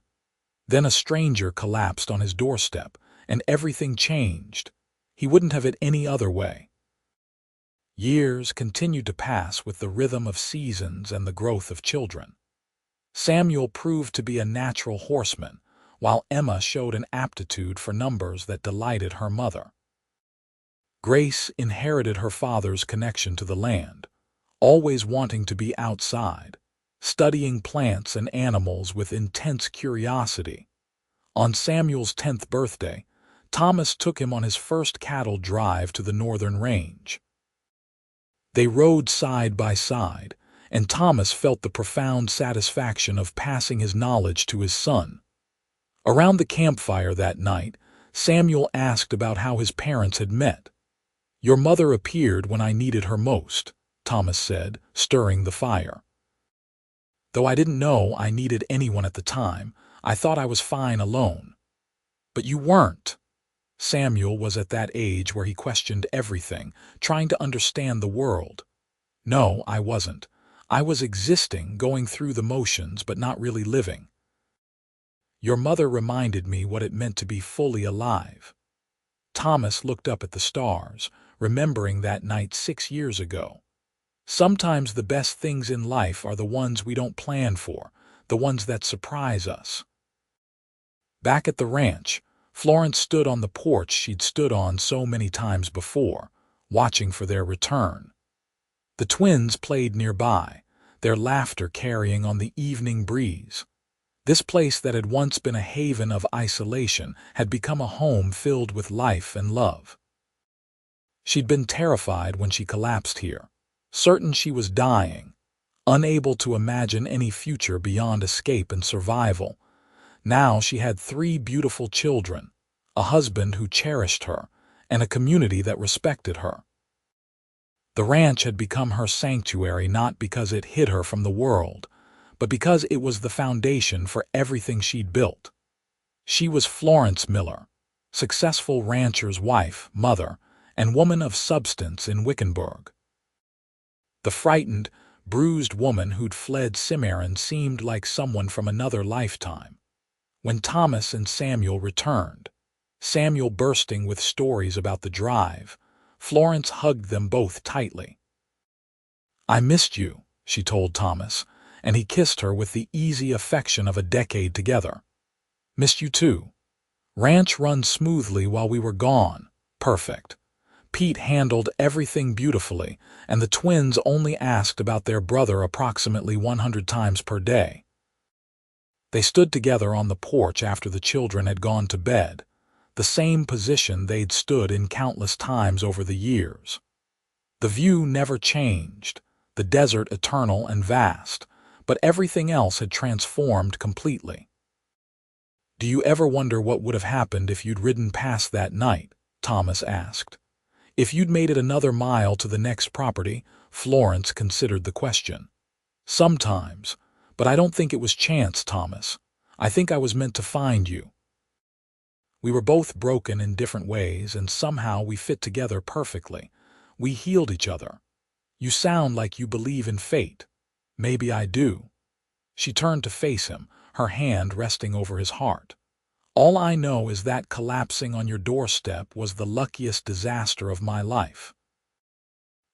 Then a stranger collapsed on his doorstep, and everything changed. He wouldn't have it any other way. Years continued to pass with the rhythm of seasons and the growth of children. Samuel proved to be a natural horseman, while Emma showed an aptitude for numbers that delighted her mother. Grace inherited her father's connection to the land, always wanting to be outside, studying plants and animals with intense curiosity. On Samuel's 10th birthday, Thomas took him on his first cattle drive to the northern range. They rode side by side, and Thomas felt the profound satisfaction of passing his knowledge to his son. Around the campfire that night, Samuel asked about how his parents had met. "Your mother appeared when I needed her most," Thomas said, stirring the fire. "Though I didn't know I needed anyone at the time, I thought I was fine alone." "But you weren't." Samuel was at that age where he questioned everything, trying to understand the world. "No, I wasn't. I was existing, going through the motions, but not really living. Your mother reminded me what it meant to be fully alive." Thomas looked up at the stars, remembering that night 6 years ago. Sometimes the best things in life are the ones we don't plan for, the ones that surprise us. Back at the ranch, Florence stood on the porch she'd stood on so many times before, watching for their return. The twins played nearby, their laughter carrying on the evening breeze. This place that had once been a haven of isolation had become a home filled with life and love. She'd been terrified when she collapsed here, certain she was dying, unable to imagine any future beyond escape and survival. Now she had 3 beautiful children, a husband who cherished her, and a community that respected her. The ranch had become her sanctuary not because it hid her from the world, but because it was the foundation for everything she'd built. She was Florence Miller, successful rancher's wife, mother, and woman of substance in Wickenburg. The frightened, bruised woman who'd fled Cimarron seemed like someone from another lifetime. When Thomas and Samuel returned, Samuel bursting with stories about the drive, Florence hugged them both tightly. "I missed you," she told Thomas, and he kissed her with the easy affection of a decade together. "Missed you too. Ranch runs smoothly while we were gone. Perfect. Pete handled everything beautifully, and the twins only asked about their brother approximately 100 times per day." They stood together on the porch after the children had gone to bed, the same position they'd stood in countless times over the years. The view never changed, the desert eternal and vast, but everything else had transformed completely. "Do you ever wonder what would have happened if you'd ridden past that night?" Thomas asked. "If you'd made it another mile to the next property?" Florence considered the question. "Sometimes, but I don't think it was chance, Thomas. I think I was meant to find you. We were both broken in different ways, and somehow we fit together perfectly. We healed each other. You sound like you believe in fate." "Maybe I do." She turned to face him, her hand resting over his heart. "All I know is that collapsing on your doorstep was the luckiest disaster of my life."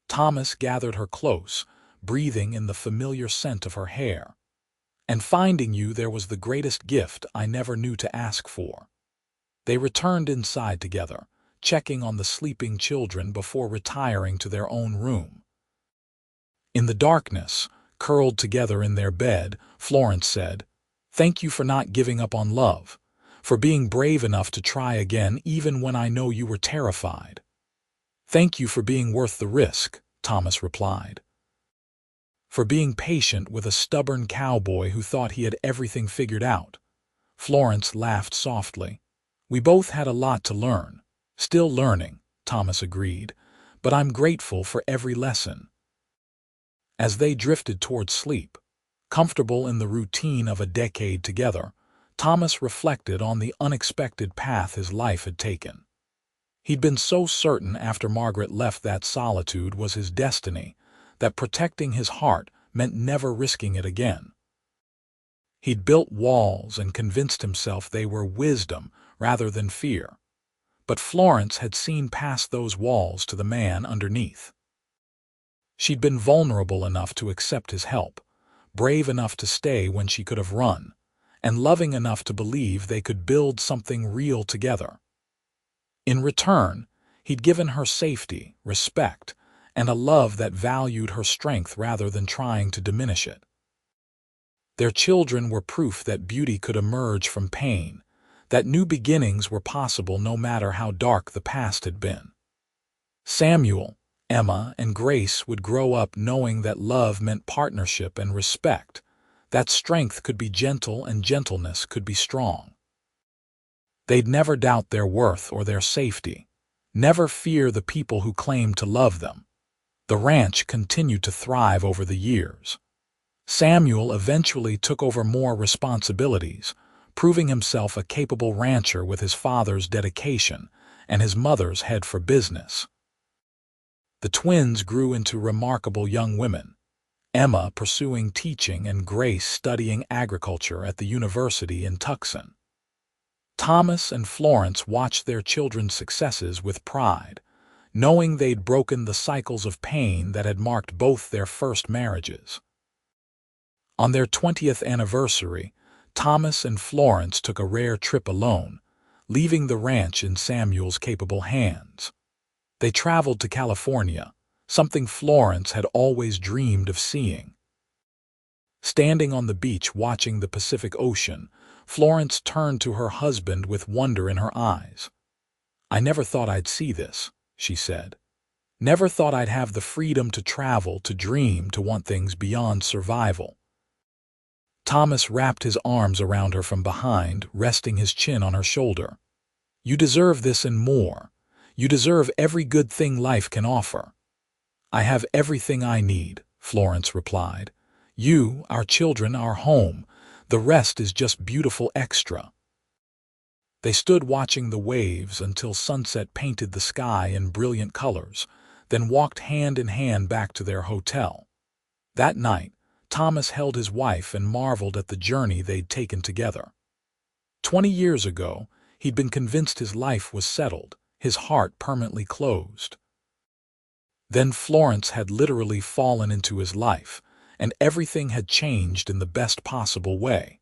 Thomas gathered her close, breathing in the familiar scent of her hair. "And finding you there was the greatest gift I never knew to ask for." They returned inside together, checking on the sleeping children before retiring to their own room. In the darkness, curled together in their bed, Florence said, "Thank you for not giving up on love, for being brave enough to try again even when I know you were terrified." "Thank you for being worth the risk," Thomas replied. "For being patient with a stubborn cowboy who thought he had everything figured out." Florence laughed softly. "We both had a lot to learn. Still learning," Thomas agreed, "but I'm grateful for every lesson." As they drifted toward sleep, comfortable in the routine of a decade together, Thomas reflected on the unexpected path his life had taken. He'd been so certain after Margaret left that solitude was his destiny, that protecting his heart meant never risking it again. He'd built walls and convinced himself they were wisdom rather than fear. But Florence had seen past those walls to the man underneath. She'd been vulnerable enough to accept his help, brave enough to stay when she could have run, and loving enough to believe they could build something real together. In return, He'd given her safety, respect, and a love that valued her strength rather than trying to diminish it. Their children were proof that beauty could emerge from pain, that new beginnings were possible no matter how dark the past had been. Samuel, Emma, and Grace would grow up knowing that love meant partnership and respect, that strength could be gentle and gentleness could be strong. They'd never doubt their worth or their safety, never fear the people who claimed to love them. The ranch continued to thrive over the years. Samuel eventually took over more responsibilities, proving himself a capable rancher with his father's dedication and his mother's head for business. The twins grew into remarkable young women, Emma pursuing teaching and Grace studying agriculture at the university in Tucson. Thomas and Florence watched their children's successes with pride, knowing they'd broken the cycles of pain that had marked both their first marriages. On their 20th anniversary, Thomas and Florence took a rare trip alone, leaving the ranch in Samuel's capable hands. They traveled to California, something Florence had always dreamed of seeing. Standing on the beach watching the Pacific Ocean, Florence turned to her husband with wonder in her eyes. "I never thought I'd see this," she said. "Never thought I'd have the freedom to travel, to dream, to want things beyond survival." Thomas wrapped his arms around her from behind, resting his chin on her shoulder. "You deserve this and more. You deserve every good thing life can offer." "I have everything I need," Florence replied. "You, our children, our home. The rest is just beautiful extra." They stood watching the waves until sunset painted the sky in brilliant colors, then walked hand in hand back to their hotel. That night, Thomas held his wife and marveled at the journey they'd taken together. 20 years ago, he'd been convinced his life was settled, his heart permanently closed. Then Florence had literally fallen into his life, and everything had changed in the best possible way.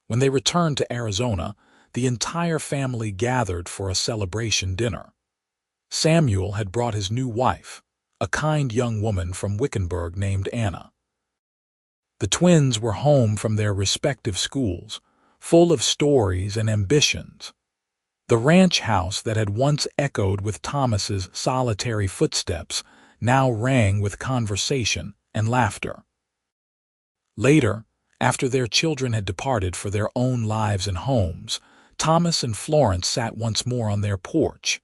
When they returned to Arizona, the entire family gathered for a celebration dinner. Samuel had brought his new wife, a kind young woman from Wickenburg named Anna. The twins were home from their respective schools, full of stories and ambitions. The ranch house that had once echoed with Thomas's solitary footsteps now rang with conversation and laughter. Later, after their children had departed for their own lives and homes, Thomas and Florence sat once more on their porch.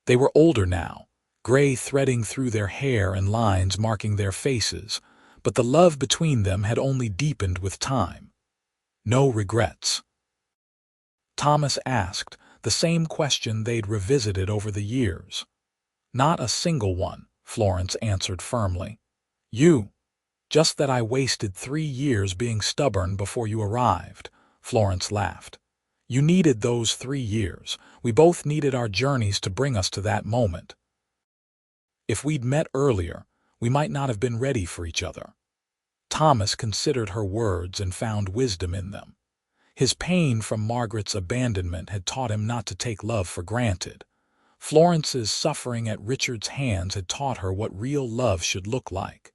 They were older now, gray threading through their hair and lines marking their faces, but the love between them had only deepened with time. No regrets. Thomas asked the same question they'd revisited over the years. "Not a single one," Florence answered firmly. "You. Just that I wasted 3 years being stubborn before you arrived," Florence laughed. "You needed those 3 years. We both needed our journeys to bring us to that moment. If we'd met earlier, we might not have been ready for each other." Thomas considered her words and found wisdom in them. His pain from Margaret's abandonment had taught him not to take love for granted. Florence's suffering at Richard's hands had taught her what real love should look like.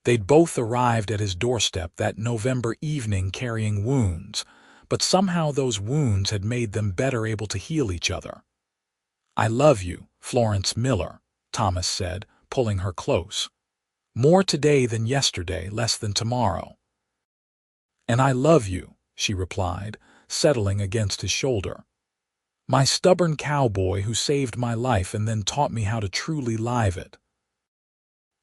They'd both arrived at his doorstep that November evening carrying wounds, but somehow those wounds had made them better able to heal each other. "I love you, Florence Miller," Thomas said, pulling her close. "More today than yesterday, less than tomorrow." "And I love you," she replied, settling against his shoulder. "My stubborn cowboy who saved my life and then taught me how to truly live it."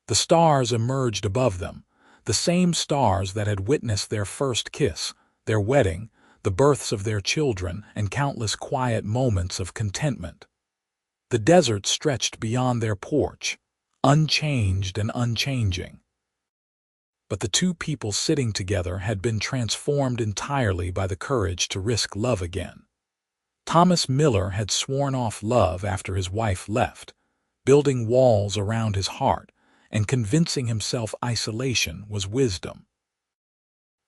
The stars emerged above them, the same stars that had witnessed their first kiss, their wedding, the births of their children, and countless quiet moments of contentment. The desert stretched beyond their porch, unchanged and unchanging. But the two people sitting together had been transformed entirely by the courage to risk love again. Thomas Miller had sworn off love after his wife left, building walls around his heart and convincing himself isolation was wisdom.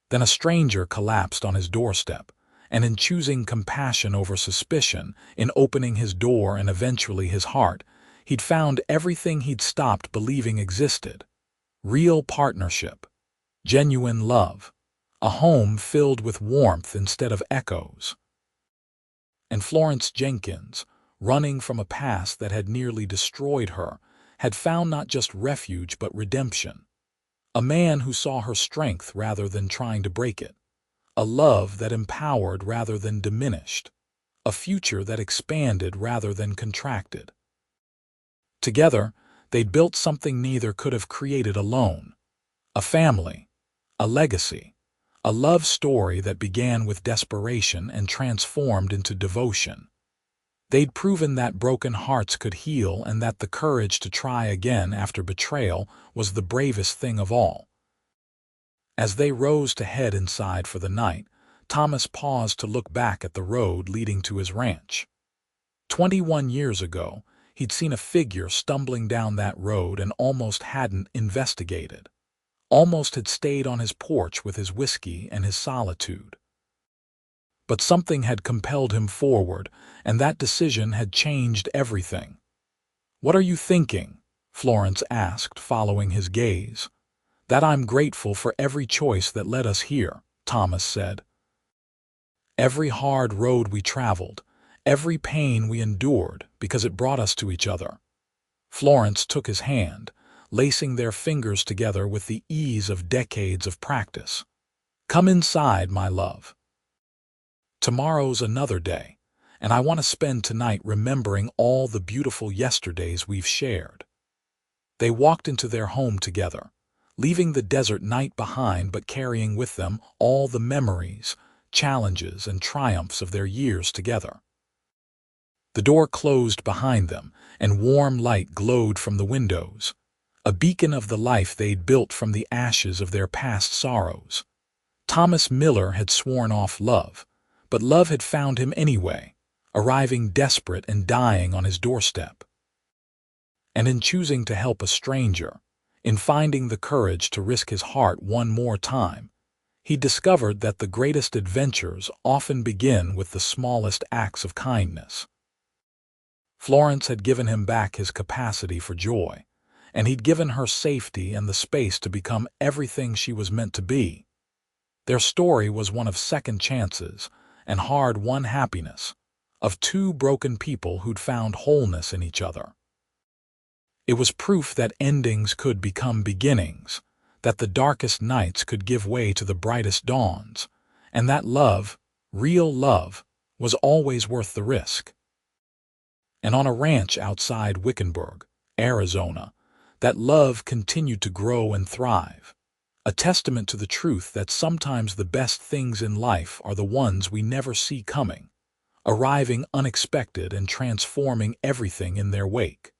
Then a stranger collapsed on his doorstep, and in choosing compassion over suspicion, in opening his door and eventually his heart, he'd found everything he'd stopped believing existed. Real partnership, genuine love, a home filled with warmth instead of echoes. And Florence Jenkins, running from a past that had nearly destroyed her, had found not just refuge but redemption. A man who saw her strength rather than trying to break it. A love that empowered rather than diminished. A future that expanded rather than contracted. Together, they'd built something neither could have created alone. A family, a legacy, a love story that began with desperation and transformed into devotion. They'd proven that broken hearts could heal and that the courage to try again after betrayal was the bravest thing of all. As they rose to head inside for the night, Thomas paused to look back at the road leading to his ranch. 21 years ago, he'd seen a figure stumbling down that road and almost hadn't investigated. Almost had stayed on his porch with his whiskey and his solitude. But something had compelled him forward, and that decision had changed everything. "What are you thinking?" Florence asked, following his gaze. "That I'm grateful for every choice that led us here," Thomas said. "Every hard road we traveled, every pain we endured, because it brought us to each other." Florence took his hand, lacing their fingers together with the ease of decades of practice. "Come inside, my love. Tomorrow's another day, and I want to spend tonight remembering all the beautiful yesterdays we've shared." They walked into their home together, leaving the desert night behind but carrying with them all the memories, challenges, and triumphs of their years together. The door closed behind them, and warm light glowed from the windows, a beacon of the life they'd built from the ashes of their past sorrows. Thomas Miller had sworn off love, but love had found him anyway, arriving desperate and dying on his doorstep. And in choosing to help a stranger, in finding the courage to risk his heart one more time, he discovered that the greatest adventures often begin with the smallest acts of kindness. Florence had given him back his capacity for joy, and he'd given her safety and the space to become everything she was meant to be. Their story was one of second chances and hard-won happiness, of two broken people who'd found wholeness in each other. It was proof that endings could become beginnings, that the darkest nights could give way to the brightest dawns, and that love, real love, was always worth the risk. And on a ranch outside Wickenburg, Arizona, that love continued to grow and thrive, a testament to the truth that sometimes the best things in life are the ones we never see coming, arriving unexpected and transforming everything in their wake.